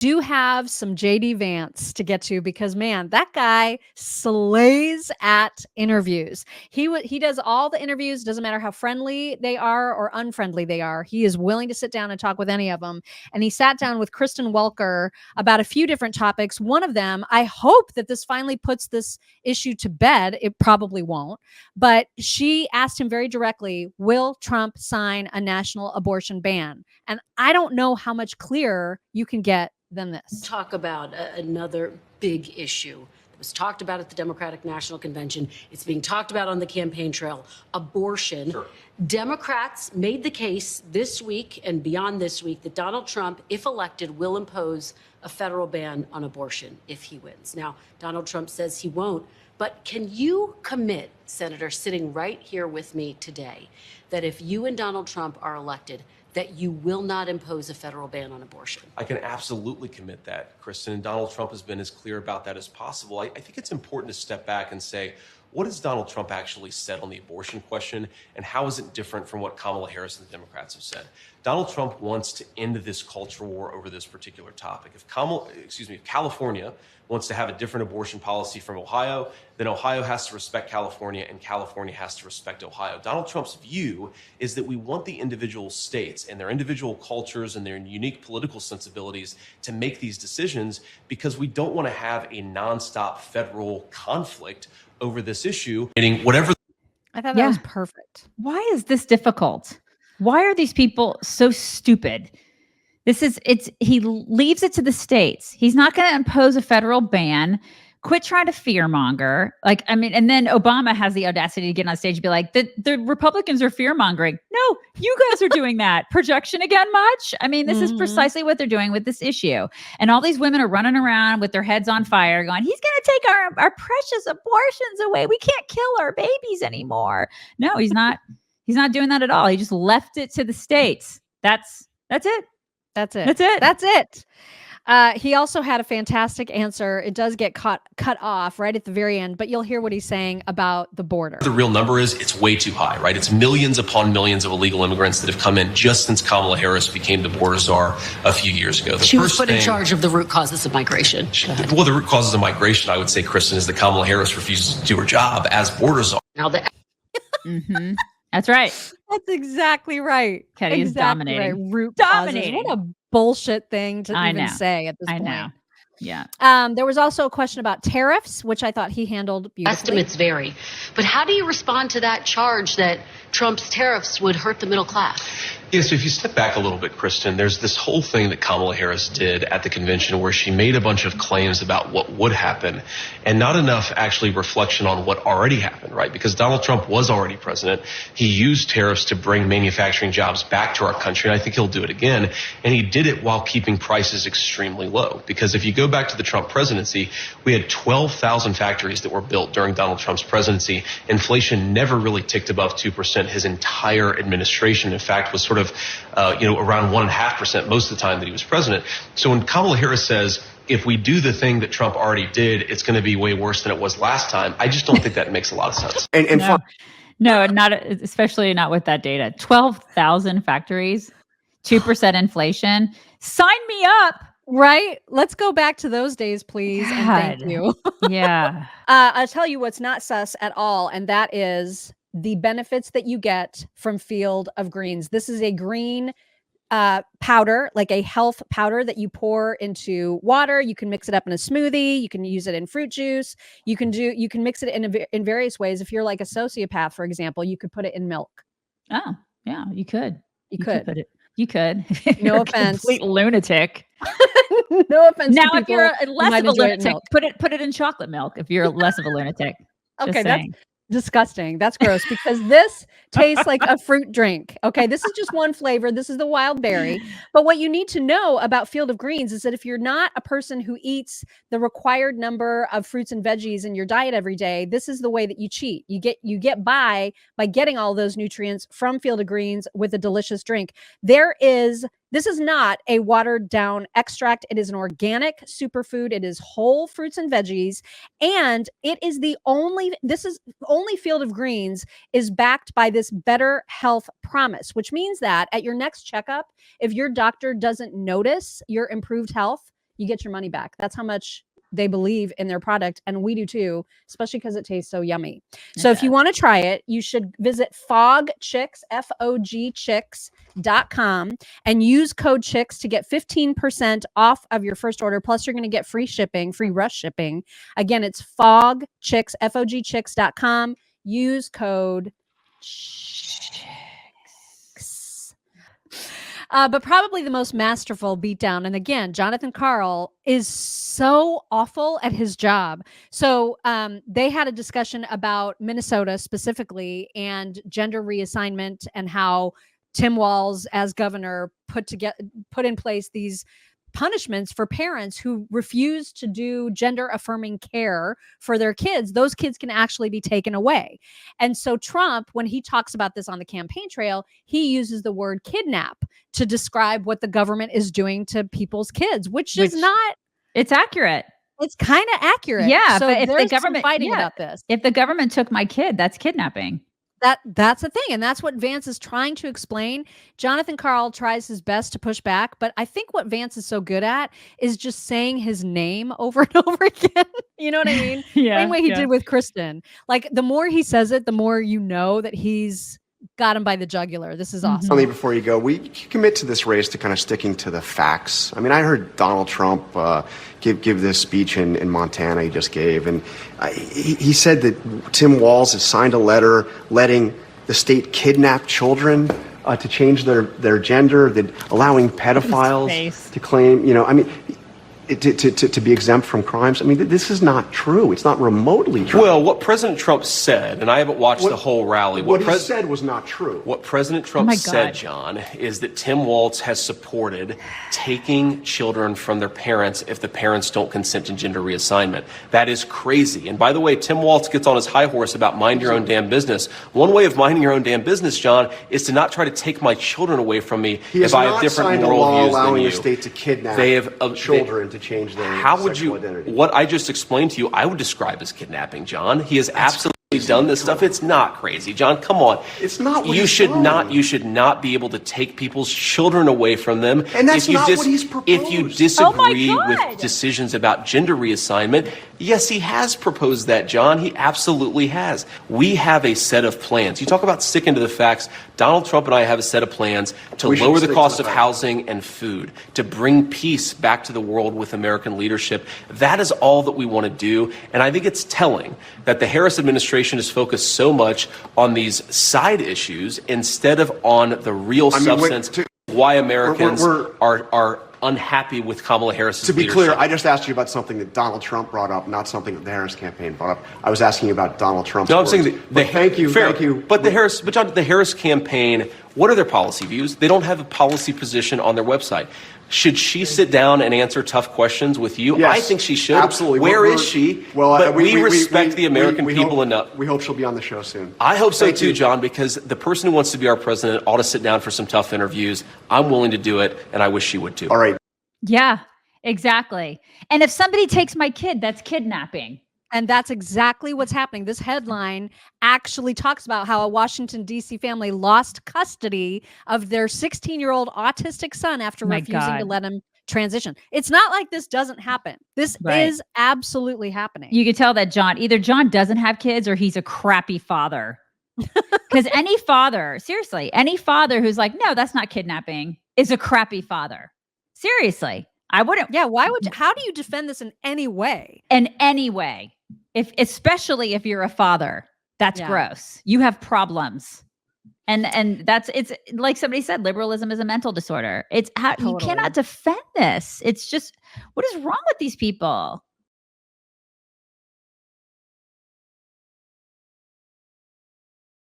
Do have some JD Vance to get to because man, that guy slays at interviews. He does all the interviews, doesn't matter how friendly they are or unfriendly they are. He is willing to sit down and talk with any of them. And he sat down with Kristen Welker about a few different topics. One of them, I hope that this finally puts this issue to bed. It probably won't. But she asked him very directly, will Trump sign a national abortion ban? And I don't know how much clearer you can get than this. Talk about another big issue that was talked about at the Democratic National Convention. It's being talked about on the campaign trail, abortion. Sure. Democrats made the case this week and beyond this week that Donald Trump, if elected, will impose a federal ban on abortion if he wins. Now, Donald Trump says he won't, but can you commit, Senator, sitting right here with me today, that if you and Donald Trump are elected, that you will not impose a federal ban on abortion? I can absolutely commit that, Kristen. And Donald Trump has been as clear about that as possible. I think it's important to step back and say, what has Donald Trump actually said on the abortion question, and how is it different from what Kamala Harris and the Democrats have said? Donald Trump wants to end this culture war over this particular topic. If California wants to have a different abortion policy from Ohio, then Ohio has to respect California and California has to respect Ohio. Donald Trump's view is that we want the individual states and their individual cultures and their unique political sensibilities to make these decisions because we don't want to have a nonstop federal conflict over this issue. Whatever. I thought that was perfect. Why is this difficult? Why are these people so stupid? He leaves it to the states. He's not going to impose a federal ban. Quit trying to fearmonger. And then Obama has the audacity to get on stage and be like, the Republicans are fearmongering. No, you guys are doing that. Projection again much? This is precisely what they're doing with this issue. And all these women are running around with their heads on fire going, he's going to take our precious abortions away. We can't kill our babies anymore. No, he's not. He's not doing that at all. He just left it to the states. That's it. That's it. That's it. That's it. He also had a fantastic answer. It does get cut off right at the very end, but you'll hear what he's saying about the border. The real number is it's way too high, right? It's millions upon millions of illegal immigrants that have come in just since Kamala Harris became the border czar a few years ago. She was put in charge of the root causes of migration. Well, the root causes of migration, I would say, Kristen, is that Kamala Harris refuses to do her job as border czar. Now Mm-hmm. That's right. That's exactly right. Kenny is dominating. Right. Root dominating. Causes. What a bullshit thing to even say at this point. I know. Yeah. There was also a question about tariffs, which I thought he handled beautifully. Estimates vary. But how do you respond to that charge that Trump's tariffs would hurt the middle class? Yeah, so if you step back a little bit, Kristen, there's this whole thing that Kamala Harris did at the convention where she made a bunch of claims about what would happen and not enough actually reflection on what already happened, right? Because Donald Trump was already president. He used tariffs to bring manufacturing jobs back to our country, and I think he'll do it again. And he did it while keeping prices extremely low. Because if you go back to the Trump presidency, we had 12,000 factories that were built during Donald Trump's presidency. Inflation never really ticked above 2%. His entire administration, in fact, was sort of around 1.5% most of the time that he was president. So when Kamala Harris says, if we do the thing that Trump already did, it's going to be way worse than it was last time, I just don't think that makes a lot of sense. No, not especially not with that data. 12,000 factories, 2% inflation. Sign me up. Right? Let's go back to those days, please. God. And thank you. Yeah. I'll tell you what's not sus at all, and that is the benefits that you get from Field of Greens. This is a green powder, like a health powder that you pour into water. You can mix it up in a smoothie. You can use it in fruit juice. You can mix it in various ways. If you're like a sociopath, for example, you could put it in milk. Oh, yeah, you could. You could put it. You could. No offense. Complete lunatic. No offense. Now, if you're less of a lunatic, put it in chocolate milk. If you're less of a lunatic. Okay, that's disgusting. That's gross because this tastes like a fruit drink. Okay, this is just one flavor. This is the wild berry. But what you need to know about Field of Greens is that if you're not a person who eats the required number of fruits and veggies in your diet every day, this is the way that you cheat. You get by getting all those nutrients from Field of Greens with a delicious drink. This is not a watered down extract. It is an organic superfood. It is whole fruits and veggies. And it is only Field of Greens is backed by this better health promise, which means that at your next checkup, if your doctor doesn't notice your improved health, you get your money back. That's how much they believe in their product, and we do too, especially because it tastes so yummy. So if you want to try it, you should visit FOGCHICKS, FOGCHICKS.com, and use code CHICKS to get 15% off of your first order. Plus, you're going to get free shipping, free rush shipping. Again, it's FOGCHICKS, FOGCHICKS.com. Use code CHICKS. But probably the most masterful beatdown. And again, Jonathan Karl is so awful at his job. So they had a discussion about Minnesota specifically and gender reassignment and how Tim Walz, as governor, put in place these punishments for parents who refuse to do gender affirming care for their kids. Those kids can actually be taken away. And so Trump, when he talks about this on the campaign trail, he uses the word kidnap to describe what the government is doing to people's kids, which is not. It's accurate. It's kind of accurate. Yeah. So but if there's the government some fighting about this. If the government took my kid, that's kidnapping. That's the thing. And that's what Vance is trying to explain. Jonathan Karl tries his best to push back, but I think what Vance is so good at is just saying his name over and over again. You know what I mean? Same way he did with Kristen. Like the more he says it, the more you know that he's got him by the jugular. This is awesome. Only before you go, we commit to this race to kind of sticking to the facts. I mean, I heard Donald Trump give this speech in Montana he just gave, and he said that Tim Walz has signed a letter letting the state kidnap children to change their gender, that allowing pedophiles to claim, I mean, to be exempt from crimes. I mean, this is not true. It's not remotely true. Well, what President Trump said, and I haven't watched the whole rally. What he said was not true. What President Trump said, John, is that Tim Walz has supported taking children from their parents if the parents don't consent to gender reassignment. That is crazy. And by the way, Tim Walz gets on his high horse about mind your own damn business. One way of minding your own damn business, John, is to not try to take my children away from me if I have different moral views than you. He has not signed a law allowing the state to kidnap children to change their sexual identity. What I just explained to you, I would describe as kidnapping, John. He has absolutely done this stuff. It's not crazy, John. Come on. It's not what you should not be able to take people's children away from them. And that's not what he's proposed. If you disagree with decisions about gender reassignment, yes, he has proposed that, John. He absolutely has. We have a set of plans. You talk about sticking to the facts. Donald Trump and I have a set of plans to lower the cost of housing and food, to bring peace back to the world with American leadership. That is all that we want to do. And I think it's telling that the Harris administration is focused so much on these side issues instead of on the real substance why Americans are unhappy with Kamala Harris's leadership. To be clear, I just asked you about something that Donald Trump brought up, not something that the Harris campaign brought up. I was asking you about Donald Trump's words. I'm saying thank you. But John, the Harris campaign, what are their policy views? They don't have a policy position on their website. Should she sit down and answer tough questions with you? Yes, I think she should. Absolutely. Where is she? Well, but we respect the American people enough. We hope she'll be on the show soon. I hope so too, John, because the person who wants to be our president ought to sit down for some tough interviews. I'm willing to do it, and I wish she would too. All right. Yeah, exactly. And if somebody takes my kid, that's kidnapping. And that's exactly what's happening. This headline actually talks about how a Washington, D.C. family lost custody of their 16-year-old autistic son after refusing to let him transition. It's not like this doesn't happen. This is absolutely happening. You could tell that either John doesn't have kids or he's a crappy father. Because any father who's like, no, that's not kidnapping, is a crappy father. Seriously. I wouldn't. Yeah. How do you defend this in any way? In any way. Especially if you're a father, that's gross. You have problems. And it's like somebody said, liberalism is a mental disorder. You cannot defend this. It's just, what is wrong with these people?